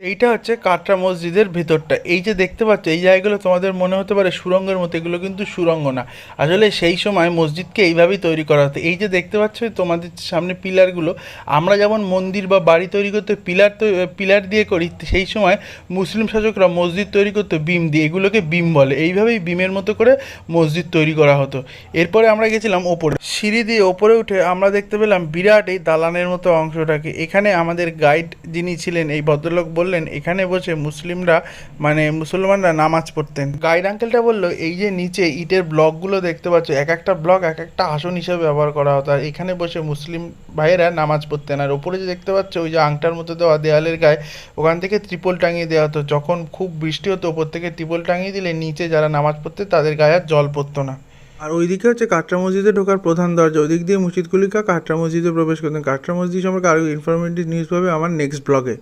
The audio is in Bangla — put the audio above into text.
এইটা হচ্ছে কাটরা মসজিদের ভেতরটা। এই যে দেখতে পাচ্ছ এই জায়গাগুলো তোমাদের মনে হতে পারে সুড়ঙ্গের মতো, এগুলো কিন্তু সুড়ঙ্গ না। আসলে সেই সময় মসজিদকে এইভাবেই তৈরি করা হতো। এই যে দেখতে পাচ্ছ তোমাদের সামনে পিলারগুলো, আমরা যেমন মন্দির বা বাড়ি তৈরি করতে পিলার দিয়ে করি, সেই সময় মুসলিম শাসকরা মসজিদ তৈরি করতো বিম দিয়ে, এগুলোকে বিম বলে। এইভাবেই বিমের মতো করে মসজিদ তৈরি করা হতো। এরপরে আমরা গেছিলাম ওপরে, সিঁড়ি দিয়ে ওপরে উঠে আমরা দেখতে পেলাম বিরাট এই দালানের মতো অংশটাকে। এখানে আমাদের গাইড যিনি ছিলেন এই ভদ্রলোক বললেন এখানে বসে মুসলমানরা নামাজ পড়তেন। গাইড আঙ্কেলটা বললো এই যে নিচে ইটের ব্লকগুলো দেখতে পাচ্ছ, এক একটা ব্লক এক একটা আসন হিসেবে ব্যবহার করা হতো, আর এখানে বসে মুসলিম ভাইয়েরা নামাজ পড়তেন। আর ওপরে যে দেখতে পাচ্ছ ওই যে আংটার মতো দেওয়া দেয়ালের গায়ে, ওখান থেকে ত্রিপল টাঙিয়ে দেওয়া হতো। যখন খুব বৃষ্টি হতো ওপর থেকে ত্রিপল টাঙিয়ে দিলে নিচে যারা নামাজ পড়তে তাদের গায়ে আর জল পড়তো না। আর ওইদিকে হচ্ছে কাটরা মসজিদে ঢোকার প্রধান দরজা, ওদিক দিয়ে মুর্শিদ কুলিকা কাটরা মসজিদে প্রবেশ করতেন। কাটরা মসজিদ সম্পর্কে আরও ইনফরমেটিভ নিউজ পাবে আমার নেক্সট ব্লগে।